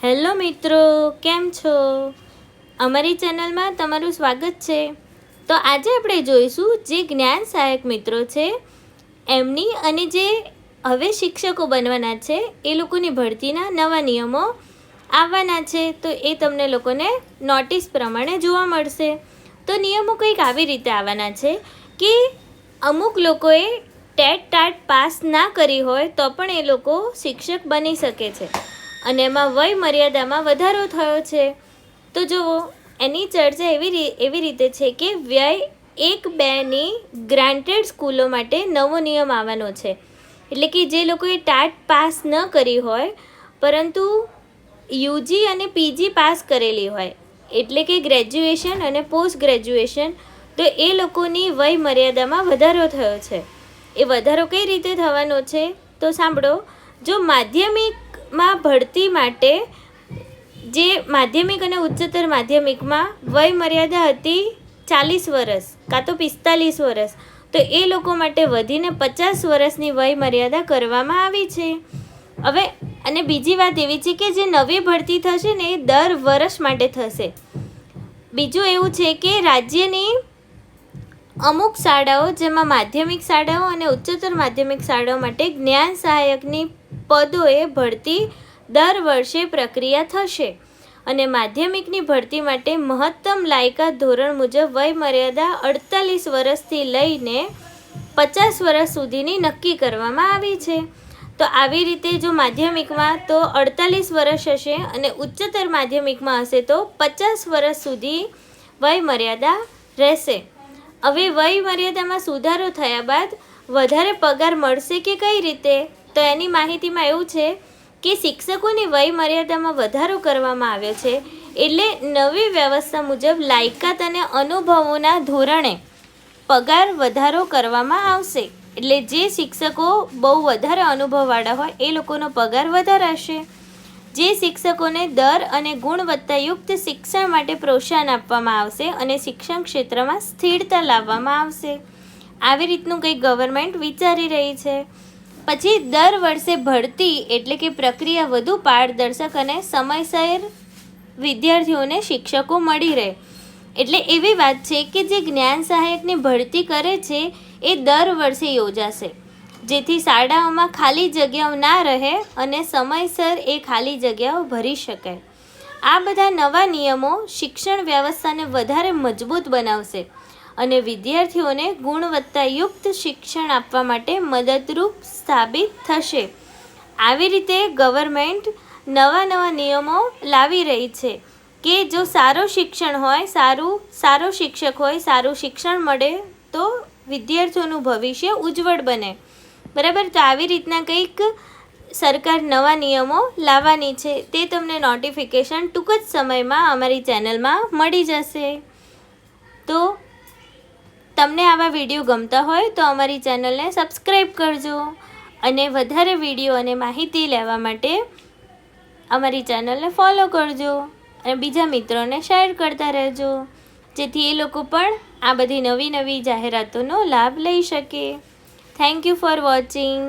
Hello મિત્રો, કેમ છો? અમારી ચેનલમાં તમારું સ્વાગત છે. તો આજે આપણે જોઈશું જે જ્ઞાન સહાયક મિત્રો છે એમની અને જે હવે શિક્ષકો બનવાના છે એ લોકોની ભરતીના નવા નિયમો આવવાના છે. તો એ તમને લોકોને નોટિસ પ્રમાણે જોવા મળશે. તો નિયમો કંઈક આવી રીતે આવવાના છે કે અમુક લોકોએ ટેટ ટાટ પાસ ના કરી હોય તો પણ એ લોકો શિક્ષક બની શકે છે અને એમાં વય મર્યાદામાં વધારો થયો છે. તો જુઓ, એની ચર્ચા એવી રીતે છે કે વ્યય 1-2ની ગ્રાન્ટેડ સ્કૂલો માટે નવો નિયમ આવવાનો છે. એટલે કે જે લોકોએ ટાટ પાસ ન કરી હોય પરંતુ યુજી અને પીજી પાસ કરેલી હોય, એટલે કે ગ્રેજ્યુએશન અને પોસ્ટ ગ્રેજ્યુએશન, તો એ લોકોની વય મર્યાદામાં વધારો થયો છે. એ વધારો કઈ રીતે થવાનો છે તો સાંભળો. જો માધ્યમિકમાં ભરતી માટે જે માધ્યમિક અને ઉચ્ચતર માધ્યમિકમાં વય મર્યાદા હતી 40 વર્ષ કાં તો 45 વર્ષ, તો એ લોકો માટે વધીને 50 વર્ષની વય મર્યાદા કરવામાં આવી છે. હવે અને બીજી વાત એવી છે કે જે નવી ભરતી થશે ને એ દર વર્ષ માટે થશે. બીજું એવું છે કે રાજ્યની અમુક શાળાઓ, જેમાં માધ્યમિક શાળાઓ અને ઉચ્ચતર માધ્યમિક શાળાઓ માટે જ્ઞાન સહાયકની પદોએ ભરતી દર વર્ષે પ્રક્રિયા થશે અને માધ્યમિકની ભરતી માટે મહત્તમ લાયકાત ધોરણ મુજબ વય મર્યાદા 48 વર્ષથી લઈને 50 વર્ષ સુધીની નક્કી કરવામાં આવી છે. તો આવી રીતે જો માધ્યમિકમાં તો 48 વર્ષ હશે અને ઉચ્ચતર માધ્યમિકમાં હશે તો 50 વર્ષ સુધી વય મર્યાદા રહેશે. હવે વય મર્યાદામાં સુધારો થયા બાદ વધારે પગાર મળશે કે કઈ રીતે, તો એની માહિતીમાં એવું છે કે શિક્ષકોની વય મર્યાદામાં વધારો કરવામાં આવ્યો છે. એટલે નવી વ્યવસ્થા મુજબ લાયકાત અને અનુભવોના ધોરણે પગાર વધારો કરવામાં આવશે. એટલે જે શિક્ષકો બહુ વધારે અનુભવવાળા હોય એ લોકોનો પગાર વધારાશે. જે શિક્ષકોને દર અને ગુણવત્તાયુક્ત શિક્ષણ માટે પ્રોત્સાહન આપવામાં આવશે અને શિક્ષણ ક્ષેત્રમાં સ્થિરતા લાવવામાં આવશે. આવી રીતનું કંઈક ગવર્મેન્ટ વિચારી રહી છે. પછી દર વર્ષે ભરતી એટલે કે પ્રક્રિયા વધુ પારદર્શક અને સમયસર વિદ્યાર્થીઓને શિક્ષકો મળી રહે. એટલે એવી વાત છે કે જે જ્ઞાન સહાયકની ભરતી કરે છે એ દર વર્ષે યોજાશે, જેથી શાળાઓમાં ખાલી જગ્યાઓ ના રહે અને સમયસર એ ખાલી જગ્યાઓ ભરી શકાય. આ બધા નવા નિયમો શિક્ષણ વ્યવસ્થાને વધારે મજબૂત બનાવશે અને વિદ્યાર્થીઓને ગુણવત્તાયુક્ત શિક્ષણ આપવા માટે મદદરૂપ સાબિત થશે. આવી રીતે ગવર્મેન્ટ નવા નિયમો લાવી રહી છે કે જો સારું શિક્ષણ હોય, સારો શિક્ષક હોય, સારું શિક્ષણ મળે તો વિદ્યાર્થીઓનું ભવિષ્ય ઉજ્જવળ બને. બરાબર. તો આવી રીતના કંઈક સરકાર નવા નિયમો લાવવાની છે. તે તમને નોટિફિકેશન ટૂંક જ સમયમાં અમારી ચેનલમાં મળી જશે. તો તમને આવા વિડીયો ગમતા હોય તો અમારી ચેનલને સબસ્ક્રાઈબ કરજો અને વધારે વિડીયો અને માહિતી લેવા માટે અમારી ચેનલને ફોલો કરજો અને બીજા મિત્રોને શેર કરતા રહેજો, જેથી એ લોકો પણ આ બધી નવી જાહેરાતોનો લાભ લઈ શકે. Thank you for watching.